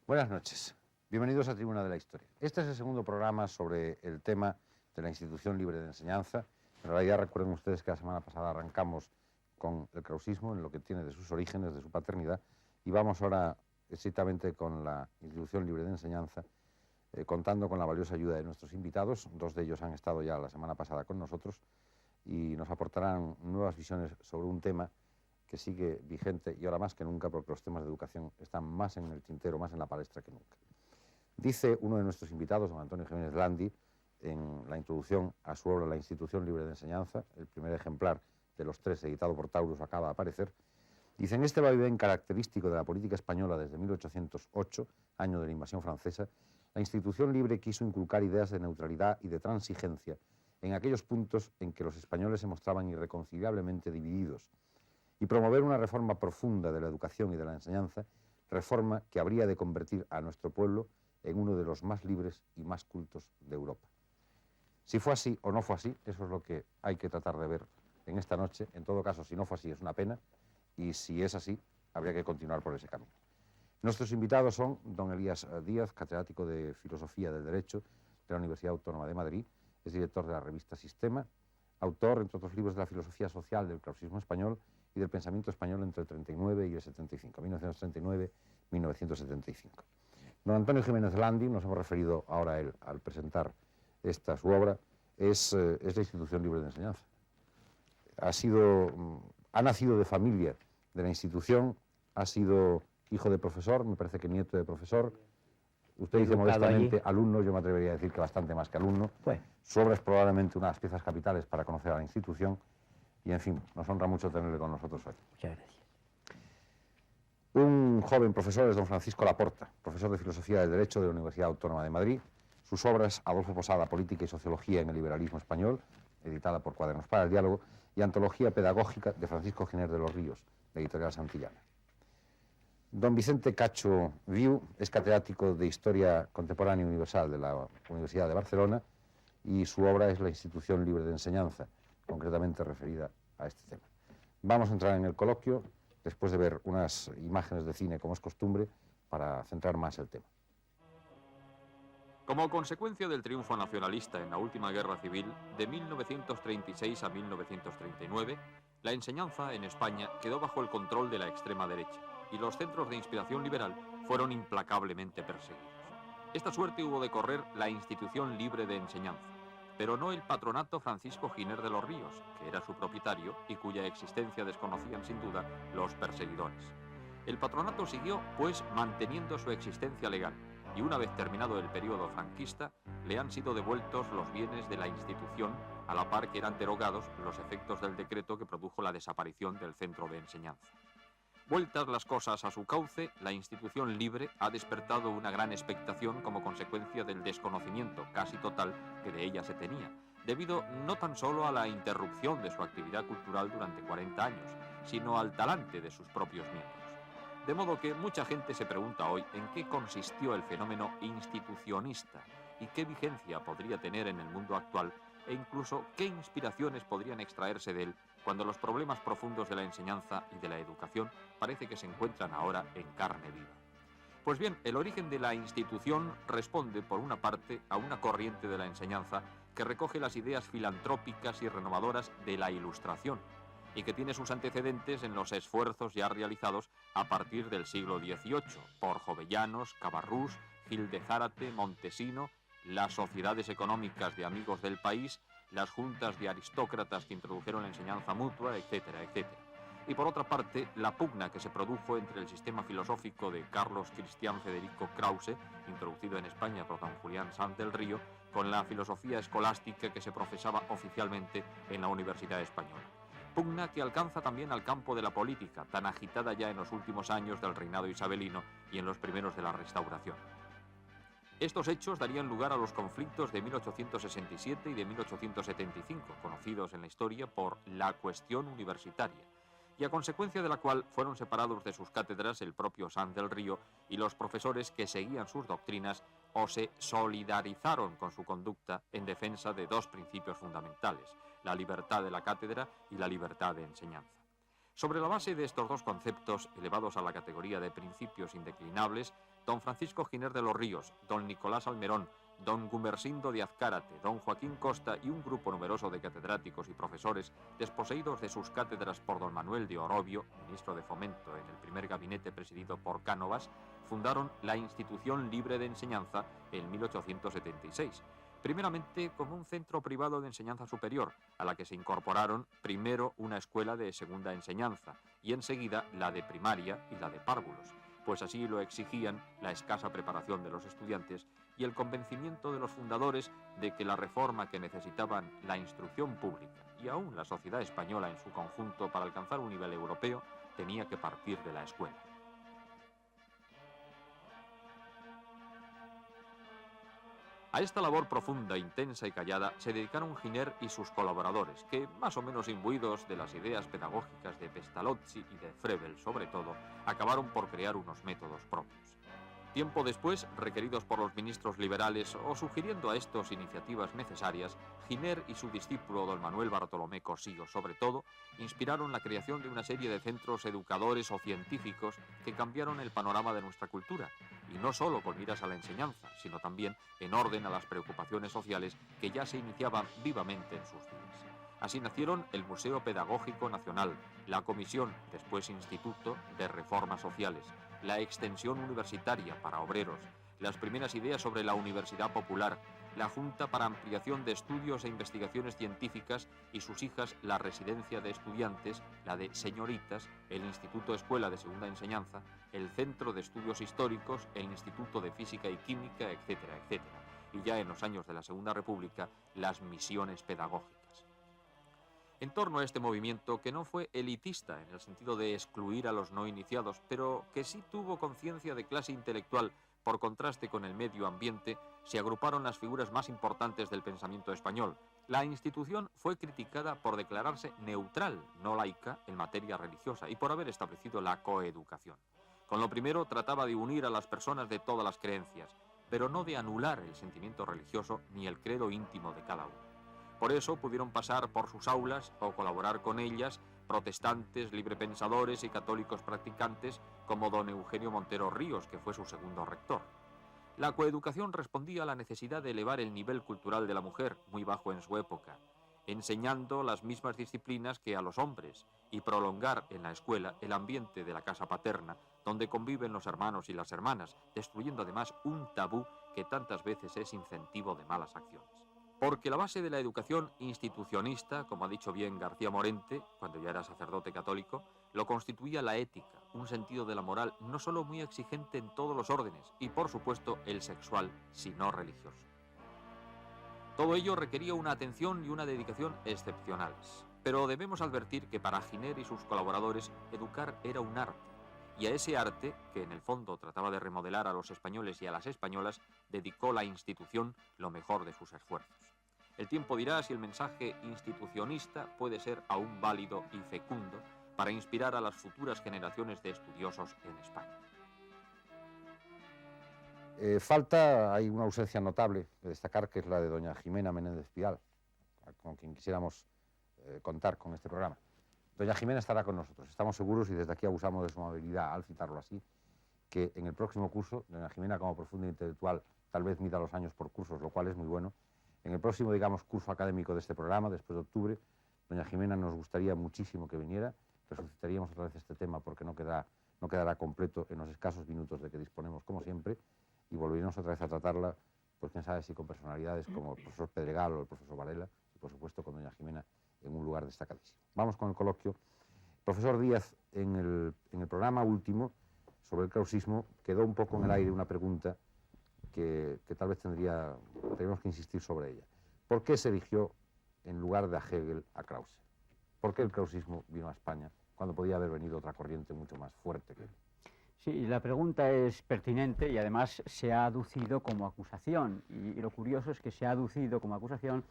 Buenas noches. Bienvenidos a Tribuna de la Historia. Este es el segundo programa sobre el tema de la institución libre de enseñanza. En realidad recuerden ustedes que la semana pasada arrancamos con el krausismo, en lo que tiene de sus orígenes, de su paternidad, y vamos ahora estrictamente con la institución libre de enseñanza, contando con la valiosa ayuda de nuestros invitados. Dos de ellos han estado ya la semana pasada con nosotros y nos aportarán nuevas visiones sobre un tema que sigue vigente y ahora más que nunca, porque los temas de educación están más en el tintero, más en la palestra que nunca. Dice uno de nuestros invitados, don Antonio Jiménez Landi, en la introducción a su obra La institución libre de enseñanza, el primer ejemplar de los 3 editado por Taurus acaba de aparecer, dice: en este vaivén característico de la política española desde 1808, año de la invasión francesa, la institución libre quiso inculcar ideas de neutralidad y de transigencia en aquellos puntos en que los españoles se mostraban irreconciliablemente divididos, y promover una reforma profunda de la educación y de la enseñanza, reforma que habría de convertir a nuestro pueblo en uno de los más libres y más cultos de Europa. Si fue así o no fue así, eso es lo que hay que tratar de ver en esta noche. En todo caso, si no fue así, es una pena, y si es así, habría que continuar por ese camino. Nuestros invitados son don Elías Díaz, catedrático de Filosofía del Derecho de la Universidad Autónoma de Madrid, es director de la revista Sistema, autor, entre otros libros, de la filosofía social del krausismo español y del pensamiento español entre el 39 y el 75, 1939-1975. Don Antonio Jiménez Landi, nos hemos referido ahora a él al presentar su obra, es la institución libre de enseñanza. Ha nacido de familia de la institución, ha sido hijo de profesor, me parece que nieto de profesor. Usted dice modestamente alumno, yo me atrevería a decir que bastante más que alumno. Bueno. Su obra es probablemente una de las piezas capitales para conocer a la institución. Y, en fin, nos honra mucho tenerle con nosotros hoy. Muchas gracias. Un joven profesor es don Francisco Laporta, profesor de Filosofía del Derecho de la Universidad Autónoma de Madrid. Sus obras: Adolfo Posada, Política y Sociología en el Liberalismo Español, editada por Cuadernos para el Diálogo, y Antología Pedagógica de Francisco Giner de los Ríos, de Editorial Santillana. Don Vicente Cacho Viu es catedrático de Historia Contemporánea Universal de la Universidad de Barcelona, y su obra es La institución libre de enseñanza, concretamente referida a este tema. Vamos a entrar en el coloquio después de ver unas imágenes de cine, como es costumbre, para centrar más el tema. Como consecuencia del triunfo nacionalista en la última guerra civil, de 1936 a 1939, la enseñanza en España quedó bajo el control de la extrema derecha y los centros de inspiración liberal fueron implacablemente perseguidos. Esta suerte hubo de correr la institución libre de enseñanza, pero no el patronato Francisco Giner de los Ríos, que era su propietario y cuya existencia desconocían sin duda los perseguidores. El patronato siguió, pues, manteniendo su existencia legal, y una vez terminado el periodo franquista, le han sido devueltos los bienes de la institución, a la par que eran derogados los efectos del decreto que produjo la desaparición del centro de enseñanza. Vueltas las cosas a su cauce, la institución libre ha despertado una gran expectación como consecuencia del desconocimiento casi total que de ella se tenía, debido no tan solo a la interrupción de su actividad cultural durante 40 años, sino al talante de sus propios miembros. De modo que mucha gente se pregunta hoy en qué consistió el fenómeno institucionista y qué vigencia podría tener en el mundo actual, e incluso qué inspiraciones podrían extraerse de él cuando los problemas profundos de la enseñanza y de la educación parece que se encuentran ahora en carne viva. Pues bien, el origen de la institución responde, por una parte, a una corriente de la enseñanza que recoge las ideas filantrópicas y renovadoras de la Ilustración, y que tiene sus antecedentes en los esfuerzos ya realizados a partir del siglo XVIII por Jovellanos, Cabarrús, Gil de Zárate, Montesino, las sociedades económicas de amigos del país, las juntas de aristócratas que introdujeron la enseñanza mutua, etcétera, etcétera. Y por otra parte, la pugna que se produjo entre el sistema filosófico de Carlos Cristián Federico Krause, introducido en España por don Julián Sanz del Río, con la filosofía escolástica que se profesaba oficialmente en la Universidad Española. Pugna que alcanza también al campo de la política, tan agitada ya en los últimos años del reinado isabelino y en los primeros de la Restauración. Estos hechos darían lugar a los conflictos de 1867 y de 1875, conocidos en la historia por la cuestión universitaria, y a consecuencia de la cual fueron separados de sus cátedras el propio Sanz del Río y los profesores que seguían sus doctrinas o se solidarizaron con su conducta en defensa de dos principios fundamentales: la libertad de la cátedra y la libertad de enseñanza. Sobre la base de estos dos conceptos, elevados a la categoría de principios indeclinables, don Francisco Giner de los Ríos, don Nicolás Almerón, don Gumersindo de Azcárate, don Joaquín Costa y un grupo numeroso de catedráticos y profesores, desposeídos de sus cátedras por don Manuel de Orobio, ministro de Fomento en el primer gabinete presidido por Cánovas, fundaron la Institución Libre de Enseñanza en 1876, primeramente como un centro privado de enseñanza superior, a la que se incorporaron primero una escuela de segunda enseñanza y enseguida la de primaria y la de párvulos, pues así lo exigían la escasa preparación de los estudiantes y el convencimiento de los fundadores de que la reforma que necesitaban la instrucción pública y aún la sociedad española en su conjunto para alcanzar un nivel europeo tenía que partir de la escuela. A esta labor profunda, intensa y callada se dedicaron Giner y sus colaboradores, que, más o menos imbuidos de las ideas pedagógicas de Pestalozzi y de Frebel sobre todo, acabaron por crear unos métodos propios. Tiempo después, requeridos por los ministros liberales o sugiriendo a estos iniciativas necesarias, Giner y su discípulo don Manuel Bartolomé Cosío, sobre todo, inspiraron la creación de una serie de centros educadores o científicos que cambiaron el panorama de nuestra cultura, y no solo con miras a la enseñanza, sino también en orden a las preocupaciones sociales que ya se iniciaban vivamente en sus días. Así nacieron el Museo Pedagógico Nacional, la Comisión, después Instituto, de Reformas Sociales, la Extensión Universitaria para Obreros, las primeras ideas sobre la Universidad Popular, la Junta para Ampliación de Estudios e Investigaciones Científicas y sus hijas la Residencia de Estudiantes, la de Señoritas, el Instituto Escuela de Segunda Enseñanza, el Centro de Estudios Históricos, el Instituto de Física y Química, etcétera, etcétera. Y ya en los años de la Segunda República, las misiones pedagógicas. En torno a este movimiento, que no fue elitista en el sentido de excluir a los no iniciados, pero que sí tuvo conciencia de clase intelectual por contraste con el medio ambiente, se agruparon las figuras más importantes del pensamiento español. La institución fue criticada por declararse neutral, no laica, en materia religiosa y por haber establecido la coeducación. Con lo primero trataba de unir a las personas de todas las creencias, pero no de anular el sentimiento religioso ni el credo íntimo de cada uno. Por eso pudieron pasar por sus aulas o colaborar con ellas protestantes, librepensadores y católicos practicantes como don Eugenio Montero Ríos, que fue su segundo rector. La coeducación respondía a la necesidad de elevar el nivel cultural de la mujer, muy bajo en su época, enseñando las mismas disciplinas que a los hombres y prolongar en la escuela el ambiente de la casa paterna, donde conviven los hermanos y las hermanas, destruyendo además un tabú que tantas veces es incentivo de malas acciones. Porque la base de la educación institucionista, como ha dicho bien García Morente, cuando ya era sacerdote católico, lo constituía la ética, un sentido de la moral no solo muy exigente en todos los órdenes, y por supuesto el sexual, sino religioso. Todo ello requería una atención y una dedicación excepcionales. Pero debemos advertir que para Giner y sus colaboradores, educar era un arte, y a ese arte, que en el fondo trataba de remodelar a los españoles y a las españolas, dedicó la institución lo mejor de sus esfuerzos. El tiempo dirá si el mensaje institucionista puede ser aún válido y fecundo para inspirar a las futuras generaciones de estudiosos en España. Hay una ausencia notable de destacar, que es la de doña Jimena Menéndez Pidal, con quien quisiéramos contar con este programa. Doña Jimena estará con nosotros, estamos seguros, y desde aquí abusamos de su amabilidad al citarlo así, que en el próximo curso, doña Jimena, como profunda intelectual, tal vez mida los años por cursos, lo cual es muy bueno. En el próximo, digamos, curso académico de este programa, después de octubre, doña Jimena nos gustaría muchísimo que viniera. Resucitaríamos otra vez este tema porque no quedará completo en los escasos minutos de que disponemos, como siempre, y volveremos otra vez a tratarla, pues quién sabe si con personalidades como el profesor Pedregal o el profesor Varela, y por supuesto con doña Jimena en un lugar destacadísimo. Vamos con el coloquio. Profesor Díaz, en el programa último sobre el krausismo quedó un poco en el aire una pregunta que tal vez tendríamos que insistir sobre ella. ¿Por qué se eligió en lugar de a Hegel a Krause? ¿Por qué el krausismo vino a España cuando podía haber venido otra corriente mucho más fuerte que él? Sí, la pregunta es pertinente y además se ha aducido como acusación. Y lo curioso es que se ha aducido como acusación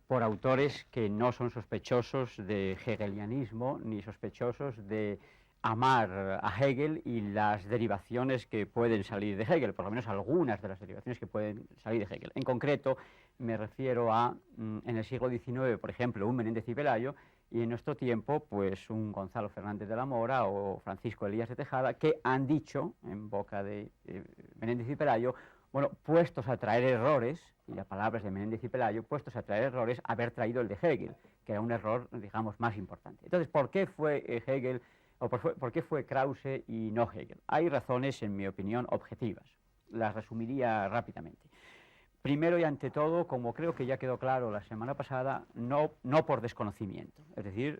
por autores que no son sospechosos de hegelianismo ni sospechosos de amar a Hegel y las derivaciones que pueden salir de Hegel, por lo menos algunas de las derivaciones que pueden salir de Hegel. En concreto, me refiero a, en el siglo XIX, por ejemplo, un Menéndez y Pelayo, y en nuestro tiempo, pues un Gonzalo Fernández de la Mora o Francisco Elías de Tejada, que han dicho, en boca de Menéndez y Pelayo, bueno, puestos a traer errores, y las palabras de Menéndez y Pelayo, puestos a traer errores, haber traído el de Hegel, que era un error, digamos, más importante. Entonces, ¿por qué fue Hegel, o por qué fue Krause y no Hegel? Hay razones, en mi opinión, objetivas. Las resumiría rápidamente. Primero y ante todo, como creo que ya quedó claro la semana pasada, no por desconocimiento. Es decir,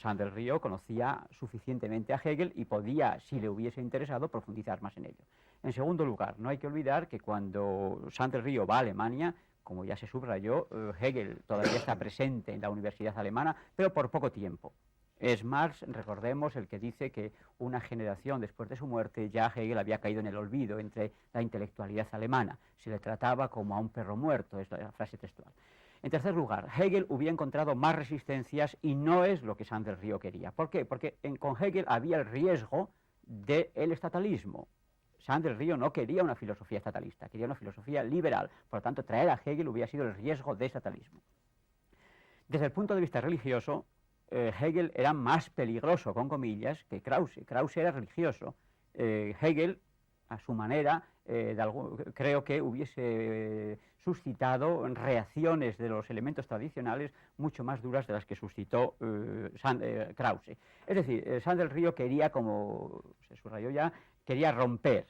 Sanz del Río conocía suficientemente a Hegel y podía, si le hubiese interesado, profundizar más en ello. En segundo lugar, no hay que olvidar que cuando Sanz del Río va a Alemania, como ya se subrayó, Hegel todavía está presente en la Universidad Alemana, pero por poco tiempo. Es Marx, recordemos, el que dice que una generación después de su muerte ya Hegel había caído en el olvido entre la intelectualidad alemana. Se le trataba como a un perro muerto, es la frase textual. En tercer lugar, Hegel hubiera encontrado más resistencias y no es lo que Sanz del Río quería. ¿Por qué? Porque con Hegel había el riesgo del estatalismo. Sanz del Río no quería una filosofía estatalista, quería una filosofía liberal. Por lo tanto, traer a Hegel hubiera sido el riesgo de estatalismo. Desde el punto de vista religioso, Hegel era más peligroso, con comillas, que Krause. Krause era religioso. Hegel, a su manera, creo que hubiese suscitado reacciones de los elementos tradicionales mucho más duras de las que suscitó Krause. Es decir, Sanz del Río quería, como se subrayó ya, quería romper,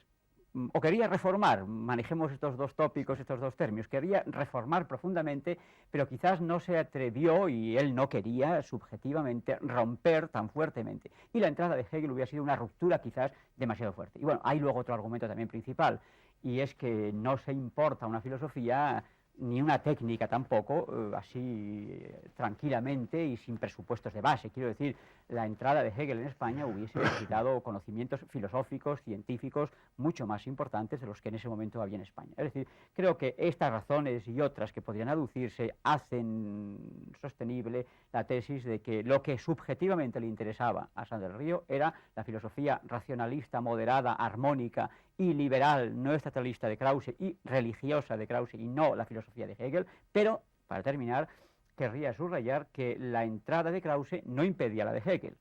o quería reformar, manejemos estos dos tópicos, estos dos términos, quería reformar profundamente, pero quizás no se atrevió, y él no quería subjetivamente romper tan fuertemente. Y la entrada de Hegel hubiera sido una ruptura quizás demasiado fuerte. Y bueno, hay luego otro argumento también principal, y es que no se importa una filosofía ni una técnica tampoco, así tranquilamente y sin presupuestos de base. Quiero decir, la entrada de Hegel en España hubiese necesitado conocimientos filosóficos, científicos, mucho más importantes de los que en ese momento había en España. Es decir, creo que estas razones y otras que podrían aducirse hacen sostenible la tesis de que lo que subjetivamente le interesaba a Sanz del Río era la filosofía racionalista, moderada, armónica y liberal, no estatalista de Krause y religiosa de Krause y no la filosofía de Hegel, pero, para terminar, querría subrayar que la entrada de Krause no impedía la de Hegel,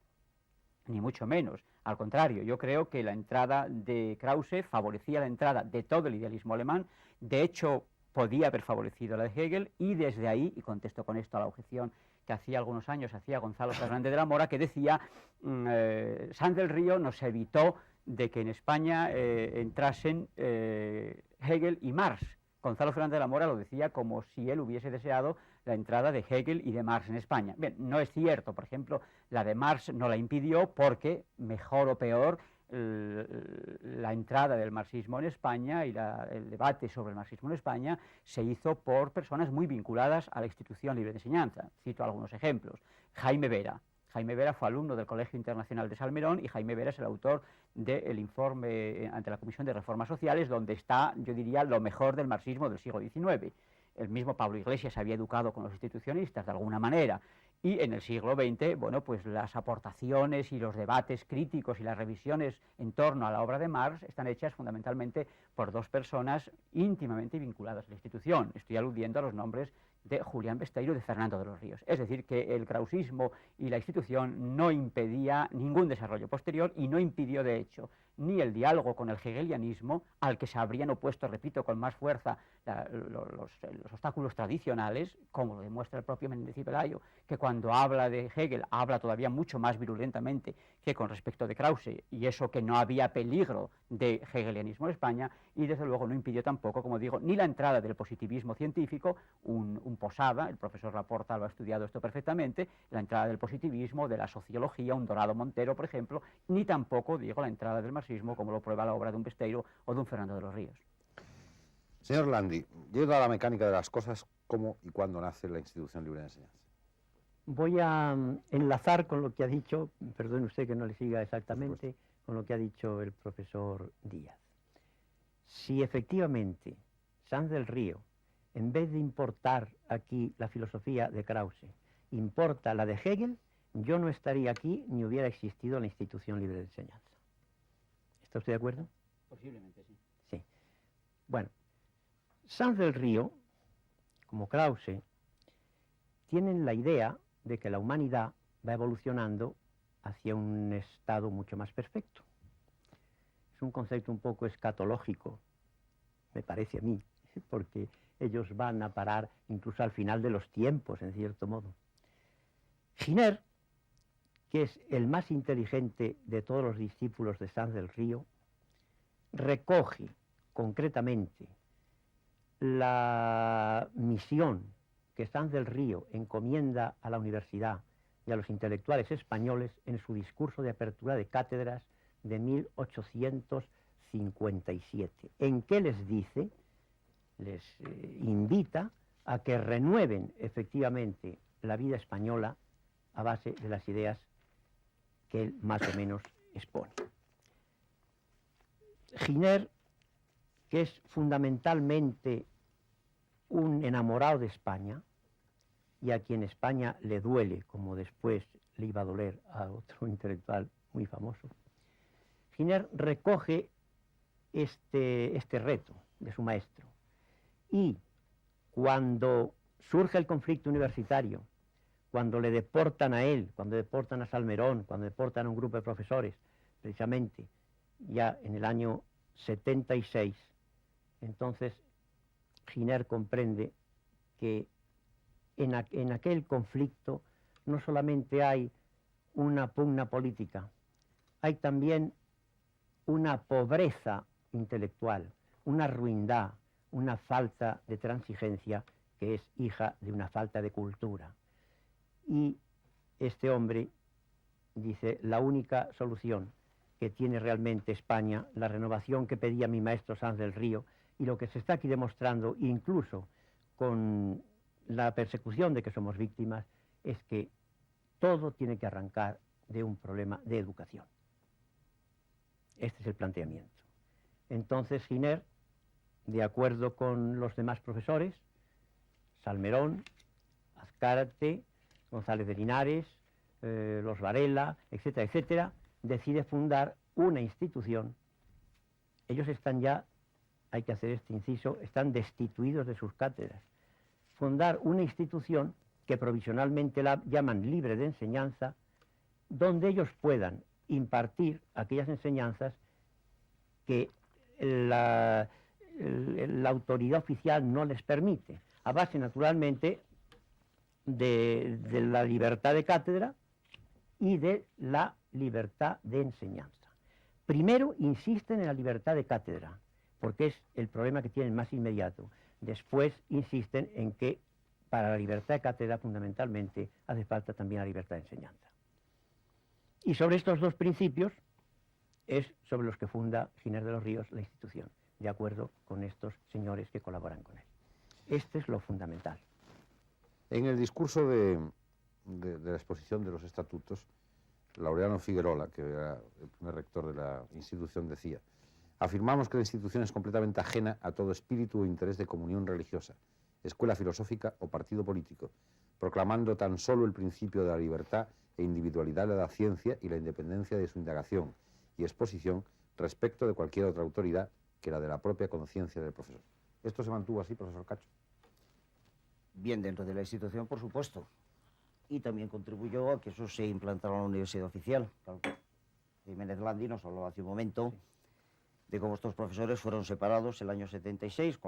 ni mucho menos. Al contrario, yo creo que la entrada de Krause favorecía la entrada de todo el idealismo alemán, de hecho podía haber favorecido la de Hegel, y desde ahí, y contesto con esto a la objeción que hacía algunos años hacía Gonzalo Fernández de la Mora, que decía, Sanz del Río nos evitó de que en España entrasen Hegel y Marx. Gonzalo Fernández de la Mora lo decía como si él hubiese deseado la entrada de Hegel y de Marx en España. Bien, no es cierto. Por ejemplo, la de Marx no la impidió porque, mejor o peor, la entrada del marxismo en España y el debate sobre el marxismo en España se hizo por personas muy vinculadas a la institución libre de enseñanza. Cito algunos ejemplos. Jaime Vera. Jaime Vera fue alumno del Colegio Internacional de Salmerón y Jaime Vera es el autor del informe ante la Comisión de Reformas Sociales, donde está, yo diría, lo mejor del marxismo del siglo XIX. El mismo Pablo Iglesias se había educado con los institucionistas de alguna manera. Y en el siglo XX, bueno, pues las aportaciones y los debates críticos y las revisiones en torno a la obra de Marx están hechas fundamentalmente por dos personas íntimamente vinculadas a la institución. Estoy aludiendo a los nombres de Julián Besteiro y de Fernando de los Ríos. Es decir, que el krausismo y la institución no impedía ningún desarrollo posterior y no impidió, de hecho, ni el diálogo con el hegelianismo, al que se habrían opuesto, repito, con más fuerza los obstáculos tradicionales, como lo demuestra el propio Menéndez y Pelayo, que cuando habla de Hegel habla todavía mucho más virulentamente que con respecto de Krause, y eso que no había peligro de hegelianismo en España, y desde luego no impidió tampoco, como digo, ni la entrada del positivismo científico, un Posada, el profesor Laporta lo ha estudiado esto perfectamente, la entrada del positivismo, de la sociología, un Dorado Montero, por ejemplo, ni tampoco, digo, la entrada del marxismo, como lo prueba la obra de un Besteiro o de un Fernando de los Ríos. Señor Landi, yendo a la mecánica de las cosas, ¿cómo y cuándo nace la Institución Libre de Enseñanza? Voy a enlazar con lo que ha dicho, perdone usted que no le siga exactamente, con lo que ha dicho el profesor Díaz. Si efectivamente Sanz del Río, en vez de importar aquí la filosofía de Krause, importa la de Hegel, yo no estaría aquí ni hubiera existido la Institución Libre de Enseñanza. ¿Está usted de acuerdo? Posiblemente, sí. Sí. Bueno, Sanz del Río, como Krause, tienen la idea de que la humanidad va evolucionando hacia un estado mucho más perfecto. Es un concepto un poco escatológico, me parece a mí, porque ellos van a parar incluso al final de los tiempos, en cierto modo. Giner, que es el más inteligente de todos los discípulos de Sanz del Río, recoge concretamente la misión que Sanz del Río encomienda a la universidad y a los intelectuales españoles en su discurso de apertura de cátedras de 1857, en que les dice, les invita a que renueven efectivamente la vida española a base de las ideas que él más o menos expone. Giner, que es fundamentalmente un enamorado de España, y a quien España le duele, como después le iba a doler a otro intelectual muy famoso, Giner recoge este reto de su maestro, y cuando surge el conflicto universitario, cuando le deportan a él, cuando deportan a Salmerón, cuando deportan a un grupo de profesores, precisamente ya en el año 76, entonces Giner comprende que en aquel conflicto no solamente hay una pugna política, hay también una pobreza intelectual, una ruindad, una falta de transigencia que es hija de una falta de cultura. Y este hombre dice, la única solución que tiene realmente España, la renovación que pedía mi maestro Sanz del Río, y lo que se está aquí demostrando, incluso con la persecución de que somos víctimas, es que todo tiene que arrancar de un problema de educación. Este es el planteamiento. Entonces Giner, de acuerdo con los demás profesores, Salmerón, Azcárate, González de Linares, los Varela, etcétera, etcétera, decide fundar una institución. Ellos están ya, hay que hacer este inciso, están destituidos de sus cátedras. Fundar una institución que provisionalmente la llaman libre de enseñanza, donde ellos puedan impartir aquellas enseñanzas que la autoridad oficial no les permite, a base naturalmente de la libertad de cátedra y de la libertad de enseñanza. Primero insisten en la libertad de cátedra, porque es el problema que tienen más inmediato. Después insisten en que para la libertad de cátedra fundamentalmente hace falta también la libertad de enseñanza. Y sobre estos dos principios es sobre los que funda Giner de los Ríos la institución, de acuerdo con estos señores que colaboran con él. Este es lo fundamental. En el discurso de la exposición de los estatutos, Laureano Figuerola, que era el primer rector de la institución, decía: afirmamos que la institución es completamente ajena a todo espíritu o interés de comunión religiosa, escuela filosófica o partido político, proclamando tan solo el principio de la libertad e individualidad de la ciencia y la independencia de su indagación y exposición respecto de cualquier otra autoridad que la de la propia conciencia del profesor. ¿Esto se mantuvo así, profesor Cacho? Bien, dentro de la institución, por supuesto. Y también contribuyó a que eso se implantara en la universidad oficial. Claro, Jiménez Landi nos habló hace un momento de cómo estos profesores fueron separados el año 76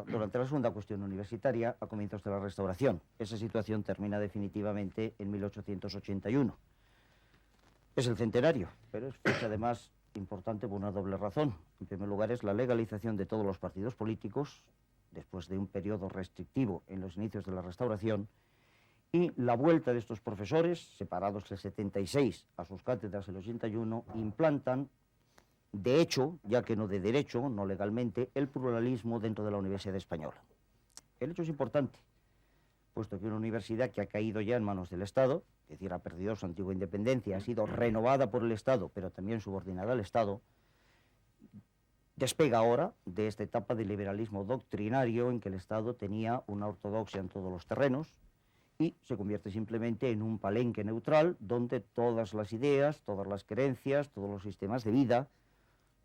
durante la segunda cuestión universitaria a comienzos de la Restauración. Esa situación termina definitivamente en 1881. Es el centenario, pero es fecha además importante por una doble razón. En primer lugar, es la legalización de todos los partidos políticos, después de un periodo restrictivo en los inicios de la Restauración, y la vuelta de estos profesores, separados el 76 a sus cátedras el 81, implantan, de hecho, ya que no de derecho, no legalmente, el pluralismo dentro de la Universidad Española. El hecho es importante, puesto que una universidad que ha caído ya en manos del Estado, es decir, ha perdido su antigua independencia, ha sido renovada por el Estado, pero también subordinada al Estado, despega ahora de esta etapa de liberalismo doctrinario en que el Estado tenía una ortodoxia en todos los terrenos y se convierte simplemente en un palenque neutral donde todas las ideas, todas las creencias, todos los sistemas de vida,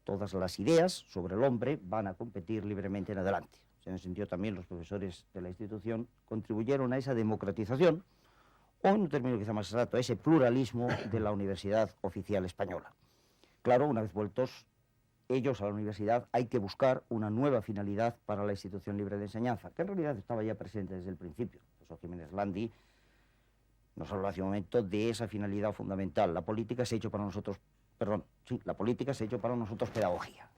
todas las ideas sobre el hombre van a competir libremente en adelante. En ese sentido también los profesores de la institución contribuyeron a esa democratización o en un término quizá más exacto, a ese pluralismo de la Universidad Oficial Española. Claro, una vez vueltos ellos a la universidad, hay que buscar una nueva finalidad para la institución libre de enseñanza, que en realidad estaba ya presente desde el principio. El profesor Jiménez Landi nos habló hace un momento de esa finalidad fundamental. La política se ha hecho para nosotros, la política se ha hecho para nosotros pedagogía.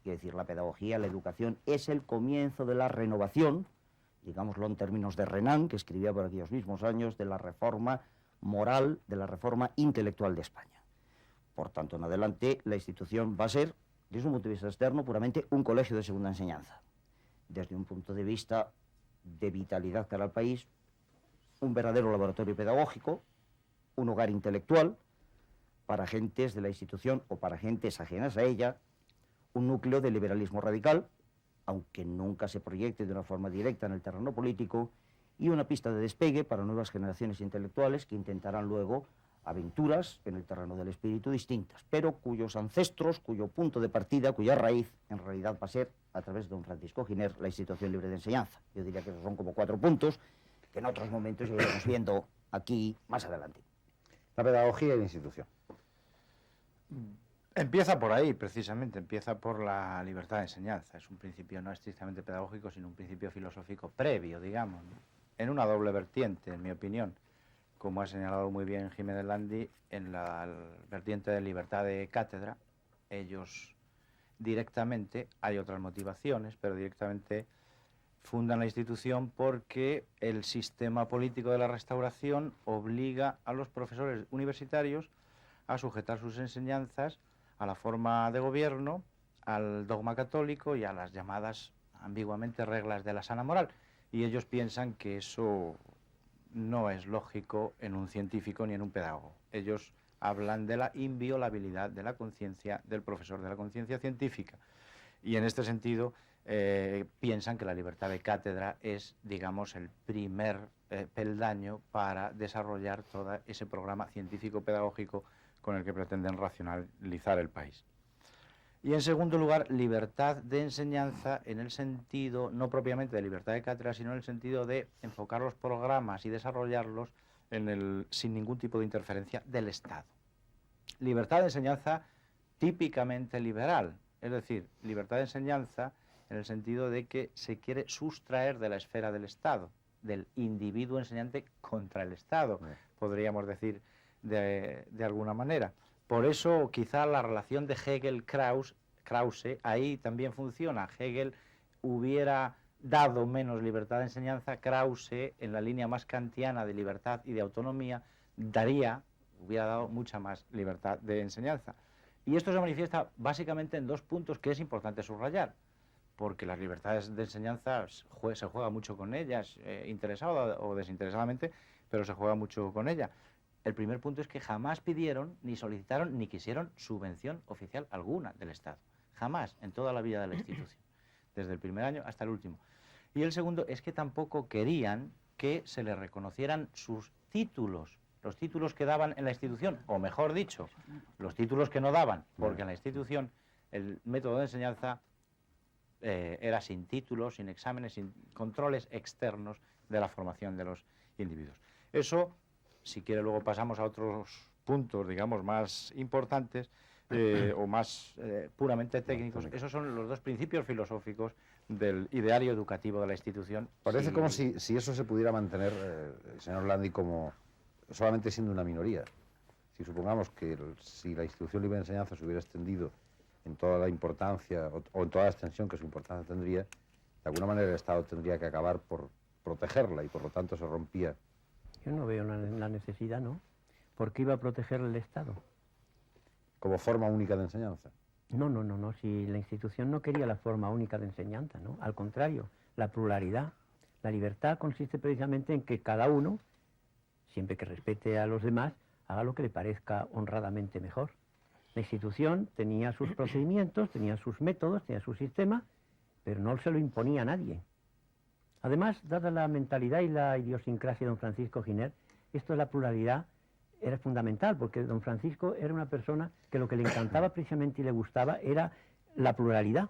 Quiere decir, la pedagogía, la educación, es el comienzo de la renovación, digámoslo en términos de Renan, que escribía por aquellos mismos años, de la reforma moral, de la reforma intelectual de España. Por tanto, en adelante, la institución va a ser, desde un punto de vista externo, puramente un colegio de segunda enseñanza. Desde un punto de vista de vitalidad para el país, un verdadero laboratorio pedagógico, un hogar intelectual para gentes de la institución o para gentes ajenas a ella, un núcleo de liberalismo radical, aunque nunca se proyecte de una forma directa en el terreno político, y una pista de despegue para nuevas generaciones intelectuales que intentarán luego aventuras en el terreno del espíritu distintas, pero cuyos ancestros, cuyo punto de partida, cuya raíz, en realidad va a ser, a través de don Francisco Giner, la institución libre de enseñanza. Yo diría que esos son como 4 puntos que en otros momentos iremos viendo aquí más adelante. La pedagogía y la institución. Empieza por ahí, precisamente, empieza por la libertad de enseñanza. Es un principio no estrictamente pedagógico, sino un principio filosófico previo, digamos, ¿no? En una doble vertiente, en mi opinión, como ha señalado muy bien Jiménez Landi, en la vertiente de libertad de cátedra. Ellos directamente, hay otras motivaciones, pero directamente fundan la institución porque el sistema político de la Restauración obliga a los profesores universitarios a sujetar sus enseñanzas a la forma de gobierno, al dogma católico y a las llamadas ambiguamente reglas de la sana moral. Y ellos piensan que eso no es lógico en un científico ni en un pedagogo. Ellos hablan de la inviolabilidad de la conciencia del profesor, de la conciencia científica. Y en este sentido piensan que la libertad de cátedra es, digamos, el primer peldaño para desarrollar todo ese programa científico-pedagógico con el que pretenden racionalizar el país. Y en segundo lugar, libertad de enseñanza en el sentido, no propiamente de libertad de cátedra, sino en el sentido de enfocar los programas y desarrollarlos sin ningún tipo de interferencia del Estado. Libertad de enseñanza típicamente liberal, es decir, libertad de enseñanza en el sentido de que se quiere sustraer de la esfera del Estado, del individuo enseñante contra el Estado, podríamos decir de alguna manera. Por eso quizá la relación de Hegel-Krause ahí también funciona. Hegel hubiera dado menos libertad de enseñanza, Krause, en la línea más kantiana de libertad y de autonomía, hubiera dado mucha más libertad de enseñanza. Y esto se manifiesta básicamente en 2 puntos que es importante subrayar, porque las libertades de enseñanza se juega mucho con ellas, interesado o desinteresadamente, pero se juega mucho con ella. El primer punto es que jamás pidieron, ni solicitaron, ni quisieron subvención oficial alguna del Estado. Jamás, en toda la vida de la institución, desde el primer año hasta el último. Y el segundo es que tampoco querían que se les reconocieran sus títulos, los títulos que daban en la institución, o mejor dicho, los títulos que no daban, porque en la institución el método de enseñanza era sin títulos, sin exámenes, sin controles externos de la formación de los individuos. Eso, si quiere, luego pasamos a otros puntos, digamos, más importantes o más puramente técnicos. Esos son los 2 principios filosóficos del ideario educativo de la institución. Parece como si eso se pudiera mantener, señor Landi, como solamente siendo una minoría. Si supongamos que si la institución libre de enseñanza se hubiera extendido en toda la importancia o en toda la extensión que su importancia tendría, de alguna manera el Estado tendría que acabar por protegerla y por lo tanto se rompía. Yo no veo la necesidad, ¿no? ¿Por qué iba a proteger el Estado? Como forma única de enseñanza. No, si la institución no quería la forma única de enseñanza, ¿no? Al contrario, la pluralidad. La libertad consiste precisamente en que cada uno, siempre que respete a los demás, haga lo que le parezca honradamente mejor. La institución tenía sus procedimientos, tenía sus métodos, tenía su sistema, pero no se lo imponía a nadie. Además, dada la mentalidad y la idiosincrasia de don Francisco Giner, esto de la pluralidad era fundamental, porque don Francisco era una persona que lo que le encantaba precisamente y le gustaba era la pluralidad.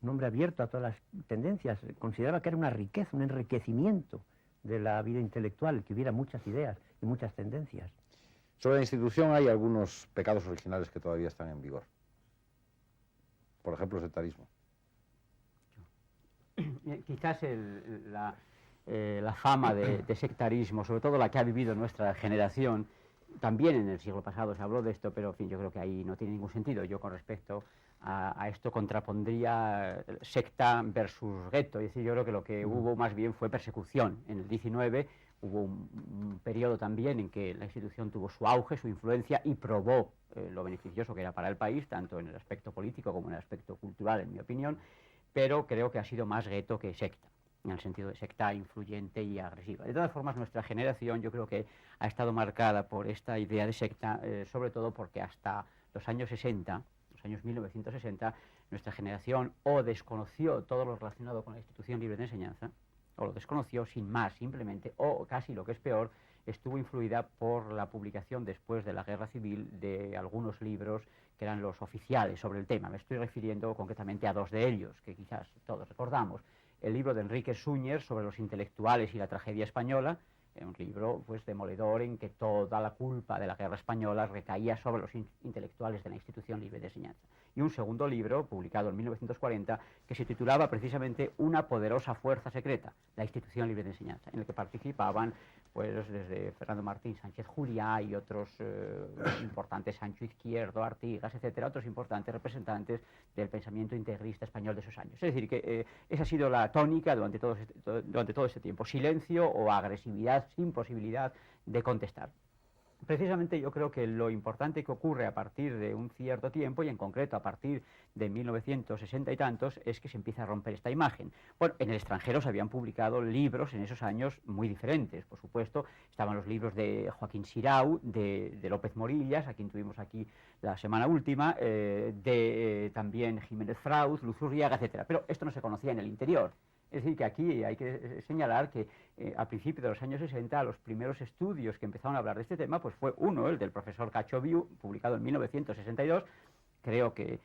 Un hombre abierto a todas las tendencias, consideraba que era una riqueza, un enriquecimiento de la vida intelectual, que hubiera muchas ideas y muchas tendencias. Sobre la institución hay algunos pecados originales que todavía están en vigor. Por ejemplo, el sectarismo. Quizás la fama de sectarismo, sobre todo la que ha vivido nuestra generación, también en el siglo pasado se habló de esto, pero en fin, yo creo que ahí no tiene ningún sentido. Yo con respecto a esto contrapondría secta versus gueto, es decir, yo creo que lo que hubo más bien fue persecución. En el 19 hubo un periodo también en que la institución tuvo su auge, su influencia y probó lo beneficioso que era para el país, tanto en el aspecto político como en el aspecto cultural, en mi opinión, pero creo que ha sido más gueto que secta, en el sentido de secta influyente y agresiva. De todas formas, nuestra generación yo creo que ha estado marcada por esta idea de secta, sobre todo porque hasta los años 60, los años 1960, nuestra generación o desconoció todo lo relacionado con la institución libre de enseñanza, o lo desconoció sin más, simplemente, o casi lo que es peor, estuvo influida por la publicación después de la Guerra Civil de algunos libros que eran los oficiales sobre el tema. Me estoy refiriendo concretamente a dos de ellos, que quizás todos recordamos. El libro de Enrique Súñer sobre los intelectuales y la tragedia española, un libro pues demoledor en que toda la culpa de la guerra española recaía sobre los intelectuales de la institución libre de enseñanza. Y un segundo libro, publicado en 1940, que se titulaba precisamente Una poderosa fuerza secreta, la institución libre de enseñanza, en el que participaban pues desde Fernando Martín Sánchez Juliá y otros importantes, Sancho Izquierdo, Artigas, etcétera, otros importantes representantes del pensamiento integrista español de esos años. Es decir, que esa ha sido la tónica durante todo este tiempo, silencio o agresividad sin posibilidad de contestar. Precisamente yo creo que lo importante que ocurre a partir de un cierto tiempo, y en concreto a partir de 1960 y tantos, es que se empieza a romper esta imagen. Bueno, en el extranjero se habían publicado libros en esos años muy diferentes. Por supuesto, estaban los libros de Joaquín Sirau, de López Morillas, a quien tuvimos aquí la semana última, también Jiménez Frauz, Luz Urriaga, etc. Pero esto no se conocía en el interior. Es decir, que aquí hay que señalar que a principios de los años 60 los primeros estudios que empezaron a hablar de este tema pues fue uno, el del profesor Cacho Viu, publicado en 1962. Creo que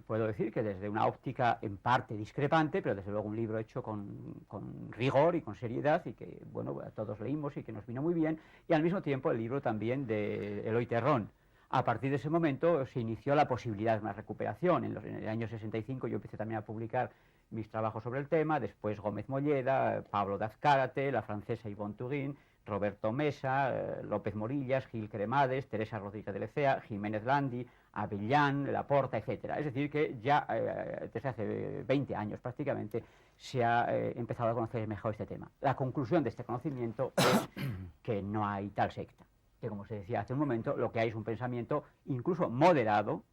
puedo decir que desde una óptica en parte discrepante, pero desde luego un libro hecho con rigor y con seriedad y que, bueno, todos leímos y que nos vino muy bien. Y al mismo tiempo el libro también de Eloy Terrón. A partir de ese momento se inició la posibilidad de una recuperación. En el año 65 yo empecé también a publicar mis trabajos sobre el tema, después Gómez Molleda, Pablo de Azcárate, la francesa Yvonne Turin, Roberto Mesa, López Morillas, Gil Cremades, Teresa Rodríguez de Lecea, Jiménez Landi, Avellán, Laporta, etc. Es decir, que ya desde hace 20 años prácticamente se ha empezado a conocer mejor este tema. La conclusión de este conocimiento es que no hay tal secta, que como se decía hace un momento, lo que hay es un pensamiento incluso moderado,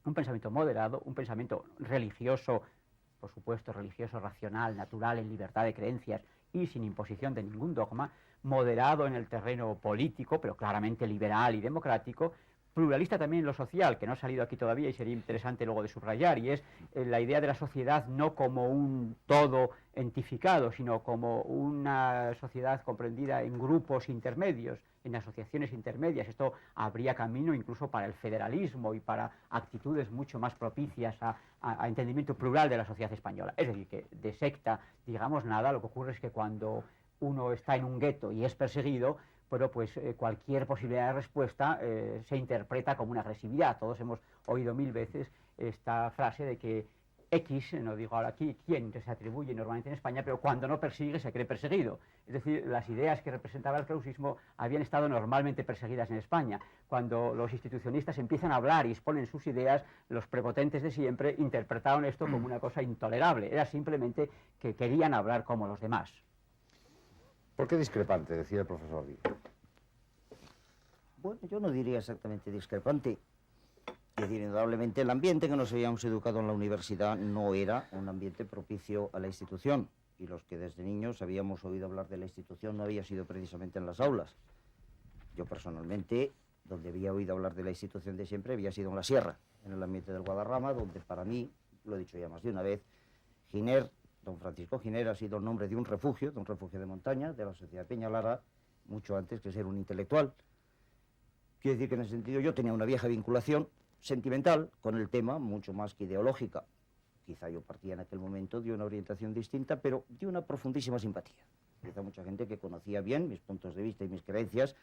un pensamiento religioso, por supuesto, religioso, racional, natural, en libertad de creencias y sin imposición de ningún dogma, moderado en el terreno político, pero claramente liberal y democrático, pluralista también en lo social, que no ha salido aquí todavía y sería interesante luego de subrayar, y es la idea de la sociedad no como un todo entificado, sino como una sociedad comprendida en grupos intermedios, en asociaciones intermedias. Esto abría camino incluso para el federalismo y para actitudes mucho más propicias a entendimiento plural de la sociedad española. Es decir, que de secta, digamos nada, lo que ocurre es que cuando uno está en un gueto y es perseguido, pero pues cualquier posibilidad de respuesta se interpreta como una agresividad. Todos hemos oído 1000 veces esta frase de que X, no digo ahora aquí quién, que se atribuye normalmente en España, pero cuando no persigue se cree perseguido. Es decir, las ideas que representaba el krausismo habían estado normalmente perseguidas en España. Cuando los institucionistas empiezan a hablar y exponen sus ideas, los prepotentes de siempre interpretaron esto como una cosa intolerable. Era simplemente que querían hablar como los demás. ¿Por qué discrepante? Decía el profesor Díaz. Bueno, yo no diría exactamente discrepante. Es decir, indudablemente el ambiente que nos habíamos educado en la universidad no era un ambiente propicio a la institución. Y los que desde niños habíamos oído hablar de la institución no había sido precisamente en las aulas. Yo personalmente, donde había oído hablar de la institución de siempre, había sido en la sierra, en el ambiente del Guadarrama, donde para mí, lo he dicho ya más de una vez, Giner, don Francisco Giner, ha sido el nombre de un refugio de montaña, de la sociedad Peñalara, mucho antes que ser un intelectual. Quiere decir que en ese sentido yo tenía una vieja vinculación sentimental con el tema, mucho más que ideológica. Quizá yo partía en aquel momento de una orientación distinta, pero de una profundísima simpatía. Quizá mucha gente que conocía bien mis puntos de vista y mis creencias,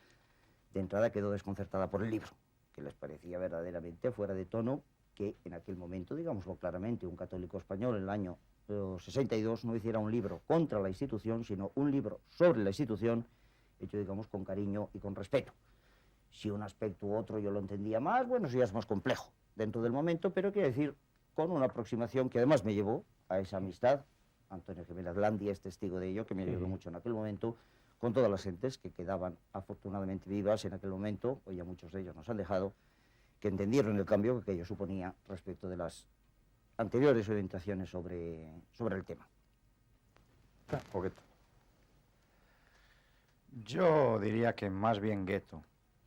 de entrada quedó desconcertada por el libro, que les parecía verdaderamente fuera de tono que en aquel momento, digámoslo claramente, un católico español en el año 62 no hiciera un libro contra la institución, sino un libro sobre la institución, hecho, digamos, con cariño y con respeto. Si un aspecto u otro yo lo entendía más, bueno, eso ya es más complejo dentro del momento, pero quiero decir, con una aproximación que además me llevó a esa amistad. Antonio Jiménez Landi es testigo de ello, que me ayudó mucho en aquel momento, con todas las gentes que quedaban afortunadamente vivas en aquel momento, hoy ya muchos de ellos nos han dejado, que entendieron el cambio que ello suponía respecto de las anteriores orientaciones sobre el tema. ¿O Gueto? Yo diría que más bien Gueto,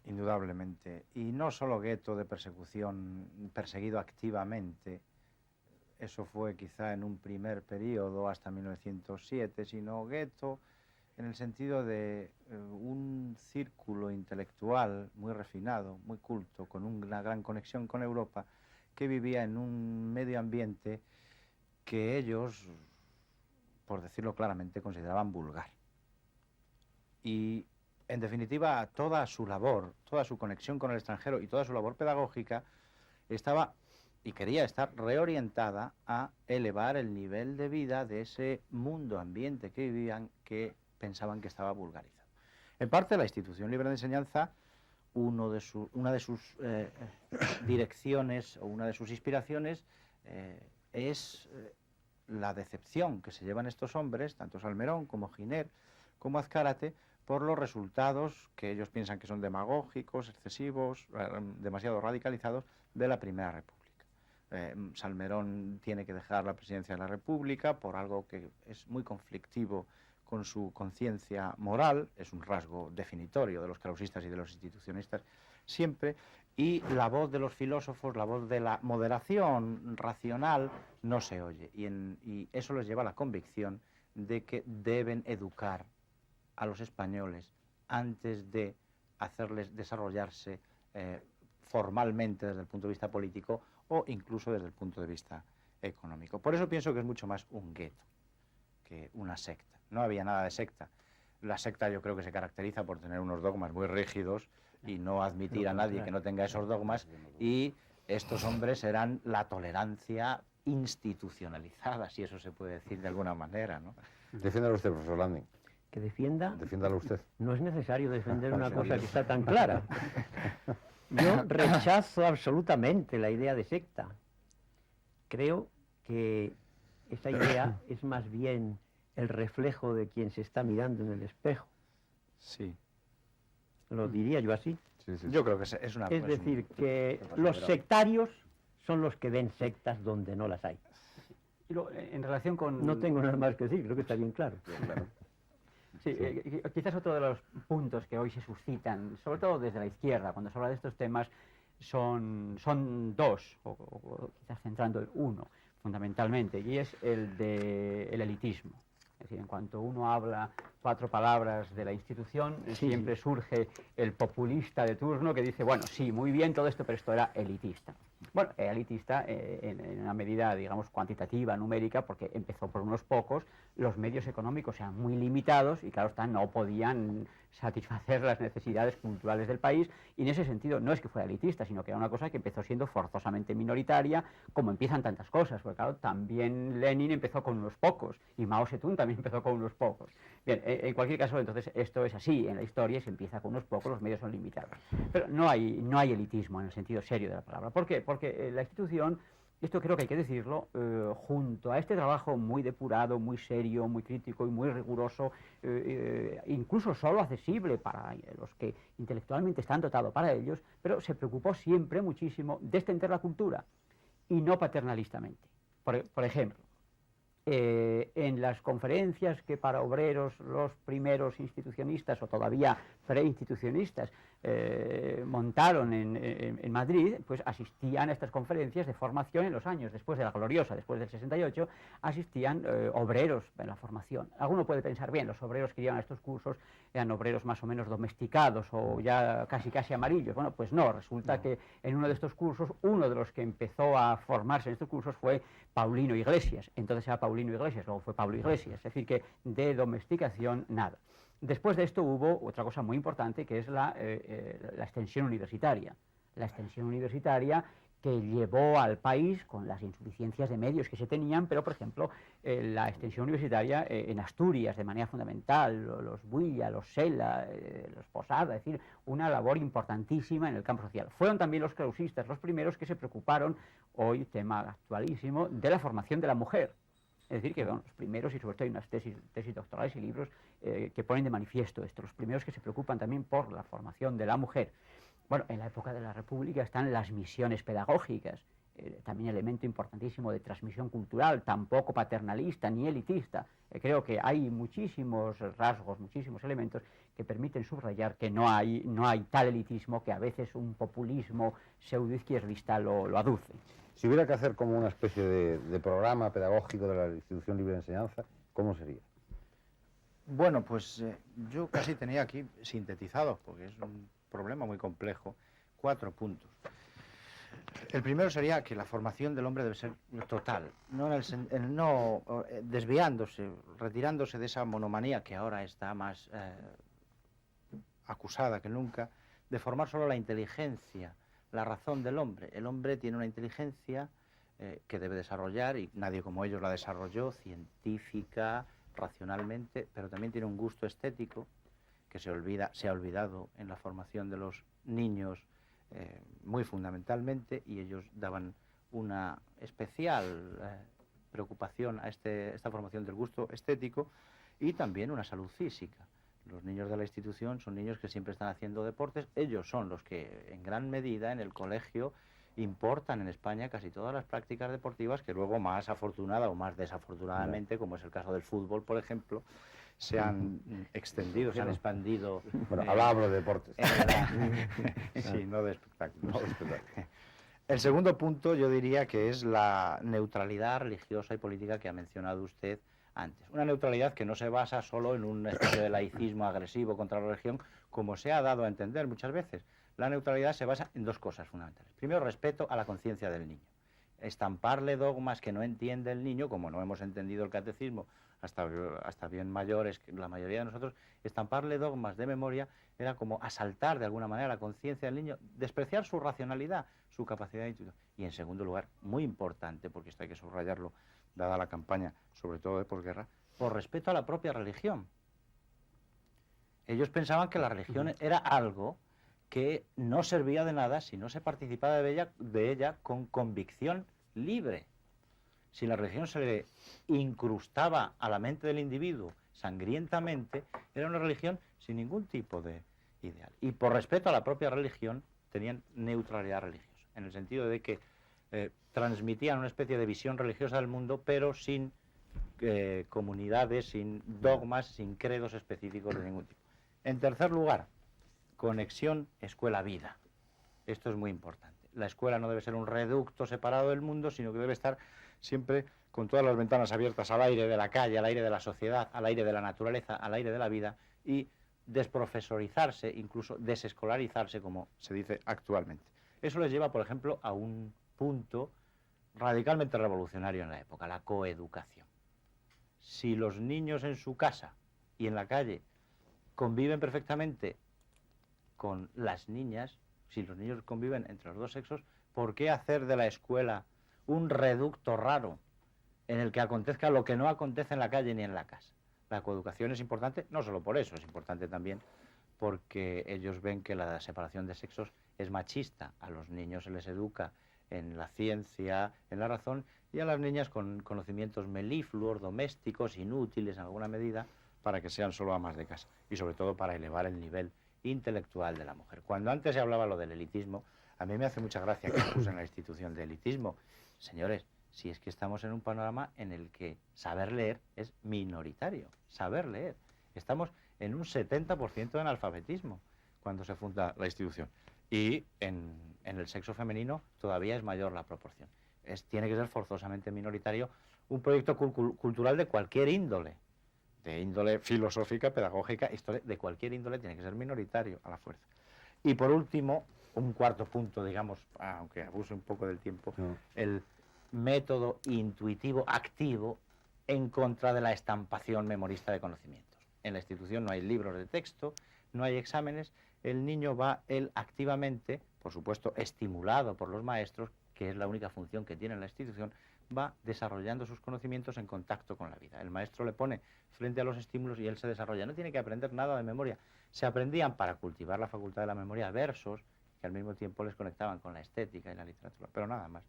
indudablemente. Y no solo Gueto de persecución, perseguido activamente, eso fue quizá en un primer periodo hasta 1907, sino Gueto en el sentido de un círculo intelectual muy refinado, muy culto, con una gran conexión con Europa, que vivía en un medio ambiente que ellos, por decirlo claramente, consideraban vulgar. Y, en definitiva, toda su labor, toda su conexión con el extranjero y toda su labor pedagógica estaba y quería estar reorientada a elevar el nivel de vida de ese mundo ambiente que vivían, que pensaban que estaba vulgarizado. En parte, la Institución Libre de Enseñanza, una de sus direcciones o una de sus inspiraciones es la decepción que se llevan estos hombres, tanto Salmerón como Giner, como Azcárate, por los resultados que ellos piensan que son demagógicos, excesivos, demasiado radicalizados, de la Primera República. Salmerón tiene que dejar la presidencia de la República por algo que es muy conflictivo con su conciencia moral, es un rasgo definitorio de los clausistas y de los institucionistas siempre, y la voz de los filósofos, la voz de la moderación racional no se oye, y eso les lleva a la convicción de que deben educar a los españoles antes de hacerles desarrollarse formalmente desde el punto de vista político o incluso desde el punto de vista económico. Por eso pienso que es mucho más un gueto que una secta. No había nada de secta. La secta yo creo que se caracteriza por tener unos dogmas muy rígidos y no admitir a nadie que no tenga esos dogmas, y estos hombres eran la tolerancia institucionalizada, si eso se puede decir de alguna manera, ¿no? Defiéndalo usted, profesor Landing. Que defienda. Defiéndalo usted. No es necesario defender una cosa que está tan clara. Yo rechazo absolutamente la idea de secta. Creo que esa idea es más bien el reflejo de quien se está mirando en el espejo. Sí. Lo diría yo así. Sí, sí, Yo creo que es una... Es decir, que los sectarios son los que ven sectas donde no las hay. En relación con... No tengo nada más que decir, creo que está bien claro. Sí, quizás otro de los puntos que hoy se suscitan, sobre todo desde la izquierda, cuando se habla de estos temas, son dos, o quizás centrando en uno, fundamentalmente, y es el del elitismo. Es decir, en cuanto uno habla 4 palabras de la institución, siempre surge el populista de turno que dice, bueno, sí, muy bien todo esto, pero esto era elitista. Bueno, elitista en una medida, digamos, cuantitativa, numérica, porque empezó por unos pocos, los medios económicos eran muy limitados y, claro está, no podían satisfacer las necesidades culturales del país, y en ese sentido no es que fuera elitista, sino que era una cosa que empezó siendo forzosamente minoritaria, como empiezan tantas cosas, porque claro, también Lenin empezó con unos pocos, y Mao Zedong también empezó con unos pocos. Bien, en cualquier caso, entonces, esto es así, en la historia se empieza con unos pocos, los medios son limitados. Pero no hay elitismo en el sentido serio de la palabra. ¿Por qué? Porque la institución, esto creo que hay que decirlo, junto a este trabajo muy depurado, muy serio, muy crítico y muy riguroso, incluso solo accesible para los que intelectualmente están dotados para ellos, pero se preocupó siempre muchísimo de extender la cultura, y no paternalistamente. Por ejemplo, en las conferencias que para obreros los primeros institucionistas o todavía preinstitucionistas montaron en Madrid, pues asistían a estas conferencias de formación en los años después de la gloriosa, después del 68, asistían obreros en la formación. Alguno puede pensar, bien, los obreros que iban a estos cursos eran obreros más o menos domesticados o ya casi amarillos. Bueno, pues no, resulta que en uno de los que empezó a formarse en estos cursos fue Paulino Iglesias. Entonces era Paulino Paulino Iglesias, luego fue Pablo Iglesias, es decir, que de domesticación nada. Después de esto hubo otra cosa muy importante, que es la extensión universitaria. La extensión universitaria que llevó al país, con las insuficiencias de medios que se tenían, pero, por ejemplo, la extensión universitaria en Asturias, de manera fundamental, los Builla, los Sela, los Posada, es decir, una labor importantísima en el campo social. Fueron también los clausistas los primeros que se preocuparon, hoy tema actualísimo, de la formación de la mujer. Es decir, que bueno, los primeros, y sobre todo hay unas tesis doctorales y libros que ponen de manifiesto esto, los primeros que se preocupan también por la formación de la mujer. Bueno, en la época de la República están las misiones pedagógicas, también elemento importantísimo de transmisión cultural, tampoco paternalista ni elitista. Creo que hay muchísimos rasgos, muchísimos elementos que permiten subrayar que no hay tal elitismo que a veces un populismo pseudoizquierdista lo aduce. Si hubiera que hacer como una especie de programa pedagógico de la Institución Libre de Enseñanza, ¿cómo sería? Bueno, pues yo casi tenía aquí sintetizado, porque es un problema muy complejo, 4 puntos. El primero sería que la formación del hombre debe ser total, no desviándose, retirándose de esa monomanía que ahora está más acusada que nunca, de formar solo la inteligencia, la razón del hombre. El hombre tiene una inteligencia que debe desarrollar, y nadie como ellos la desarrolló, científica, racionalmente, pero también tiene un gusto estético que se ha olvidado en la formación de los niños muy fundamentalmente, y ellos daban una especial preocupación a esta formación del gusto estético, y también una salud física. Los niños de la institución son niños que siempre están haciendo deportes. Ellos son los que en gran medida en el colegio importan en España casi todas las prácticas deportivas que luego, más afortunada o más desafortunadamente, como es el caso del fútbol, por ejemplo, se han extendido, se han expandido. Bueno, hablábamos de deportes. Sí, no de espectáculos. El segundo punto yo diría que es la neutralidad religiosa y política que ha mencionado usted antes. Una neutralidad que no se basa solo en una especie de laicismo agresivo contra la religión, como se ha dado a entender muchas veces. La neutralidad se basa en 2 cosas fundamentales. Primero, respeto a la conciencia del niño. Estamparle dogmas que no entiende el niño, como no hemos entendido el catecismo hasta bien mayores, que la mayoría de nosotros, estamparle dogmas de memoria era como asaltar de alguna manera la conciencia del niño, despreciar su racionalidad, su capacidad de intuición. Y en segundo lugar, muy importante, porque esto hay que subrayarlo, dada la campaña, sobre todo de posguerra, por respeto a la propia religión. Ellos pensaban que la religión era algo que no servía de nada si no se participaba de ella con convicción libre. Si la religión se le incrustaba a la mente del individuo sangrientamente, era una religión sin ningún tipo de ideal. Y por respeto a la propia religión, tenían neutralidad religiosa, en el sentido de que transmitían una especie de visión religiosa del mundo, pero sin comunidades, sin dogmas, sin credos específicos de ningún tipo. En tercer lugar, conexión escuela-vida. Esto es muy importante. La escuela no debe ser un reducto separado del mundo, sino que debe estar siempre con todas las ventanas abiertas al aire de la calle, al aire de la sociedad, al aire de la naturaleza, al aire de la vida, y desprofesorizarse, incluso desescolarizarse, como se dice actualmente. Eso les lleva, por ejemplo, a un punto radicalmente revolucionario en la época, la coeducación. Si los niños en su casa y en la calle conviven perfectamente con las niñas, si los niños conviven entre los 2 sexos, ¿por qué hacer de la escuela un reducto raro en el que acontezca lo que no acontece en la calle ni en la casa? La coeducación es importante, no solo por eso, es importante también porque ellos ven que la separación de sexos es machista. A los niños se les educa en la ciencia, en la razón, y a las niñas con conocimientos melífluos, domésticos, inútiles en alguna medida, para que sean solo amas de casa, y sobre todo para elevar el nivel intelectual de la mujer. Cuando antes se hablaba lo del elitismo, a mí me hace mucha gracia que usen la institución de elitismo. Señores, si es que estamos en un panorama en el que saber leer es minoritario, saber leer. Estamos en un 70% de analfabetismo cuando se funda la institución. Y en el sexo femenino todavía es mayor la proporción. Tiene que ser forzosamente minoritario un proyecto cultural de cualquier índole. De índole filosófica, pedagógica, historia, de cualquier índole, tiene que ser minoritario a la fuerza. Y por último, un cuarto punto, digamos, aunque abuse un poco del tiempo, el método intuitivo activo en contra de la estampación memorista de conocimientos. En la institución no hay libros de texto, no hay exámenes, el niño va él activamente, por supuesto estimulado por los maestros, que es la única función que tiene la institución, va desarrollando sus conocimientos en contacto con la vida. El maestro le pone frente a los estímulos y él se desarrolla. No tiene que aprender nada de memoria. Se aprendían para cultivar la facultad de la memoria versos que al mismo tiempo les conectaban con la estética y la literatura, pero nada más.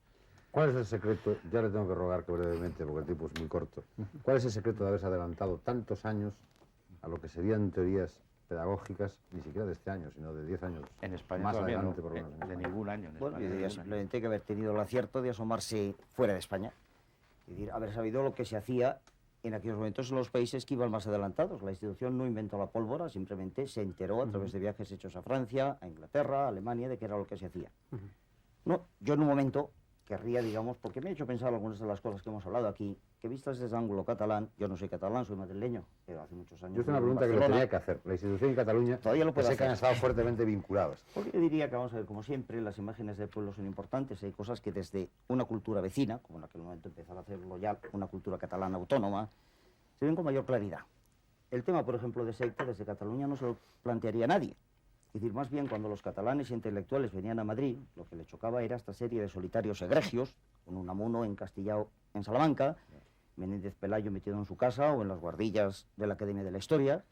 ¿Cuál es el secreto? Ya le tengo que rogar que brevemente, porque el tiempo es muy corto. ¿Cuál es el secreto de haberse adelantado tantos años a lo que serían teorías pedagógicas, ni siquiera de este año, sino de 10 años? En España más todavía adelante, no, por lo menos. de ningún año. En Bueno, España, yo de diría ningún año. simplemente que haber tenido el acierto de asomarse fuera de España. Es decir, haber sabido lo que se hacía en aquellos momentos en los países que iban más adelantados. La institución no inventó la pólvora, simplemente se enteró a través de viajes hechos a Francia, a Inglaterra, a Alemania, de qué era lo que se hacía. No, yo en un momento querría, digamos, porque me ha hecho pensar algunas de las cosas que hemos hablado aquí, que vistas desde el ángulo catalán, yo no soy catalán, soy madrileño, pero hace muchos años... Yo es una vivo en pregunta que le Barcelona. tenía que hacer. La institución en Cataluña, Todavía lo que puede sé que han hacer. estado fuertemente vinculados. Porque yo diría que, vamos a ver, como siempre, las imágenes del pueblo son importantes. Hay cosas que desde una cultura vecina, como en aquel momento empezaba a hacerlo ya una cultura catalana autónoma, se ven con mayor claridad. El tema, por ejemplo, de Ceuta, desde Cataluña no se lo plantearía nadie. Es decir, más bien cuando los catalanes intelectuales venían a Madrid, lo que les chocaba era esta serie de solitarios egregios, con Unamuno encastillado en Salamanca, Menéndez Pelayo metido en su casa o en las guardillas de la Academia de la Historia,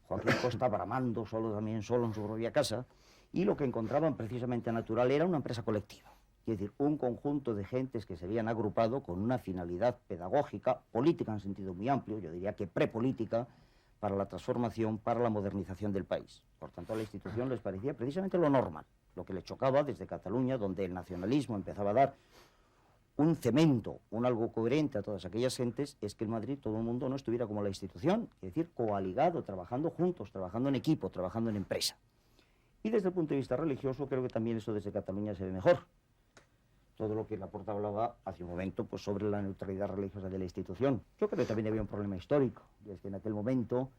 Joaquín Costa bramando también solo en su propia casa, y lo que encontraban precisamente natural era una empresa colectiva. Es decir, un conjunto de gentes que se habían agrupado con una finalidad pedagógica, política en sentido muy amplio, yo diría que prepolítica, para la transformación, para la modernización del país. Por tanto, a la institución les parecía precisamente lo normal. Lo que le chocaba desde Cataluña, donde el nacionalismo empezaba a dar un cemento, un algo coherente a todas aquellas gentes, es que en Madrid todo el mundo no estuviera como la institución, es decir, coaligado, trabajando juntos, trabajando en equipo, trabajando en empresa. Y desde el punto de vista religioso, creo que también eso desde Cataluña se ve mejor. Todo lo que Laporta hablaba hace un momento pues, sobre la neutralidad religiosa de la institución. Yo creo que también había un problema histórico, y es que en aquel momento,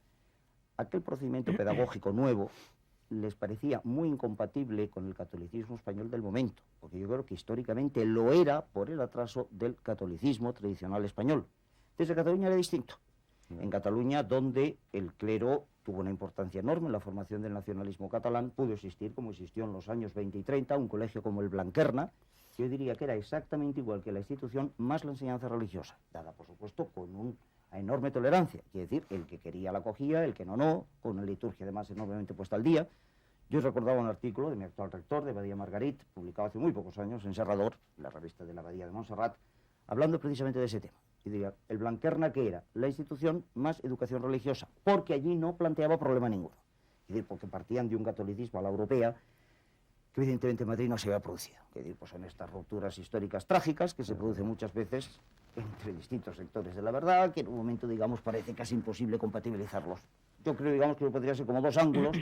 aquel procedimiento pedagógico nuevo les parecía muy incompatible con el catolicismo español del momento, porque yo creo que históricamente lo era por el atraso del catolicismo tradicional español. Desde Cataluña era distinto. En Cataluña, donde el clero tuvo una importancia enorme en la formación del nacionalismo catalán, pudo existir, como existió en los años 20 y 30, un colegio como el Blanquerna. Yo diría que era exactamente igual que la institución, más la enseñanza religiosa, dada, por supuesto, con una enorme tolerancia. Quiere decir, el que quería la acogía, el que no, con una liturgia además enormemente puesta al día. Yo recordaba un artículo de mi actual rector, de Badía Margarit, publicado hace muy pocos años en Serrador, la revista de la Abadía de Montserrat, hablando precisamente de ese tema. Y diría, el Blanquerna, ¿qué era? La institución más educación religiosa, porque allí no planteaba problema ninguno. Es decir, porque partían de un catolicismo a la europea, que evidentemente en Madrid no se había producido. Es decir, pues son estas rupturas históricas trágicas que se producen muchas veces entre distintos sectores de la verdad, que en un momento, digamos, parece casi imposible compatibilizarlos. Yo creo, digamos, que podría ser como dos ángulos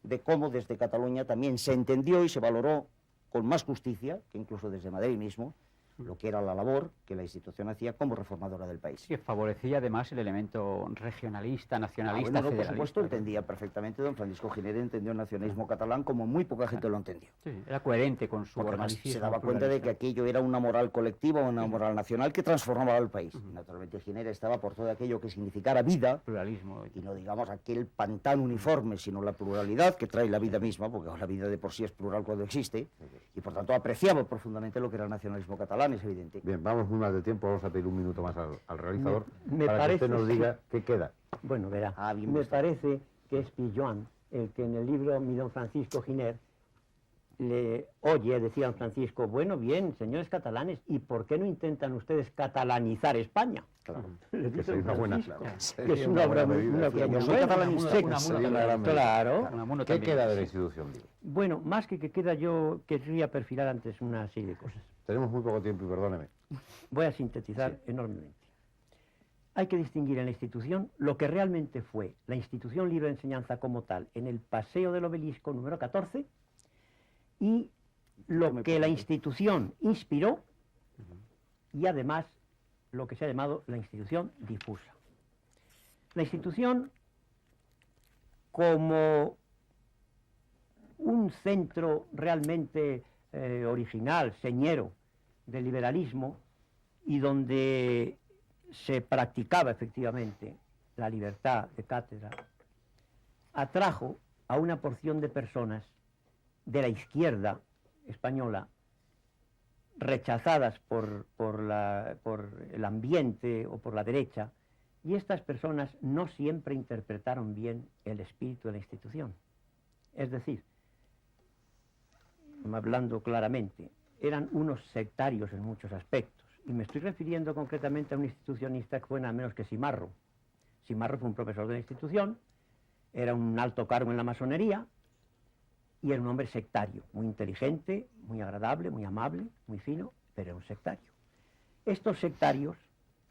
de cómo desde Cataluña también se entendió y se valoró con más justicia, que incluso desde Madrid mismo, lo que era la labor que la institución hacía como reformadora del país. Que favorecía además el elemento regionalista, nacionalista, Bueno, por federalista. supuesto, entendía perfectamente, don Francisco Giner entendió el nacionalismo catalán como muy poca gente lo entendió. Sí, era coherente con su Porque además organicismo se daba cuenta de que pluralista. aquello era una moral colectiva, una moral nacional que transformaba al país. Naturalmente Giner estaba por todo aquello que significara vida, Pluralismo. y no digamos aquel pantano uniforme, sino la pluralidad que trae la vida misma, porque la vida de por sí es plural cuando existe, y por tanto apreciaba profundamente lo que era el nacionalismo catalán, es evidente. Bien, vamos muy mal de tiempo, vamos a pedir un minuto más al realizador Me para que usted parece nos diga qué queda. Bueno, verá, Ah, bien me visto. parece que es Pilloan el que en el libro Mi don Francisco Giner le oye decía a don Francisco, bueno, bien, señores catalanes, ¿y por qué no intentan ustedes catalanizar España? Claro. Le Que dice sería don una buena, Francisco, que es una obra muy medida. una Decía, obra yo muy soy buena. catalanista. Unamuno Sería una gran medida. Claro. Unamuno ¿Qué también, queda de la sí. institución, digo? Bueno, más que queda, yo querría perfilar antes una serie de cosas. Tenemos muy poco tiempo y perdóneme. Voy a sintetizar enormemente. Hay que distinguir en la institución lo que realmente fue la institución libre de enseñanza como tal en el Paseo del Obelisco número 14 y lo que la institución inspiró y además lo que se ha llamado la institución difusa. La institución como un centro realmente original, señero del liberalismo, y donde se practicaba efectivamente la libertad de cátedra, atrajo a una porción de personas de la izquierda española rechazadas por el ambiente o por la derecha, y estas personas no siempre interpretaron bien el espíritu de la institución. Es decir, hablando claramente, eran unos sectarios en muchos aspectos, y me estoy refiriendo concretamente a un institucionista que fue nada menos que Simarro. Simarro fue un profesor de la institución, era un alto cargo en la masonería, y era un hombre sectario, muy inteligente, muy agradable, muy amable, muy fino, pero era un sectario. Estos sectarios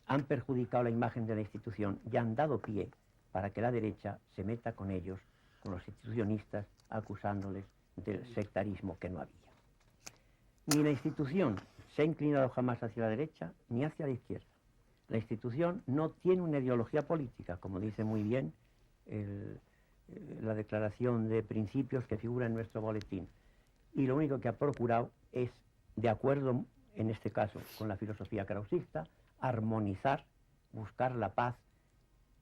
han perjudicado la imagen de la institución y han dado pie para que la derecha se meta con ellos, con los institucionistas, acusándoles del sectarismo que no había. Ni la institución se ha inclinado jamás hacia la derecha ni hacia la izquierda. La institución no tiene una ideología política, como dice muy bien la declaración de principios que figura en nuestro boletín. Y lo único que ha procurado es, de acuerdo en este caso con la filosofía krausista, armonizar, buscar la paz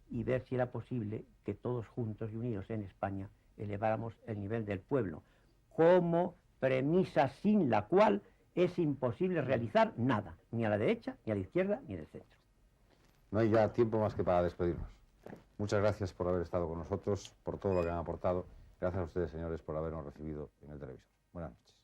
y ver si era posible que todos juntos y unidos en España eleváramos el nivel del pueblo, como premisa sin la cual es imposible realizar nada, ni a la derecha, ni a la izquierda, ni del centro. No hay ya tiempo más que para despedirnos. Muchas gracias por haber estado con nosotros, por todo lo que han aportado. Gracias a ustedes, señores, por habernos recibido en el televisor. Buenas noches.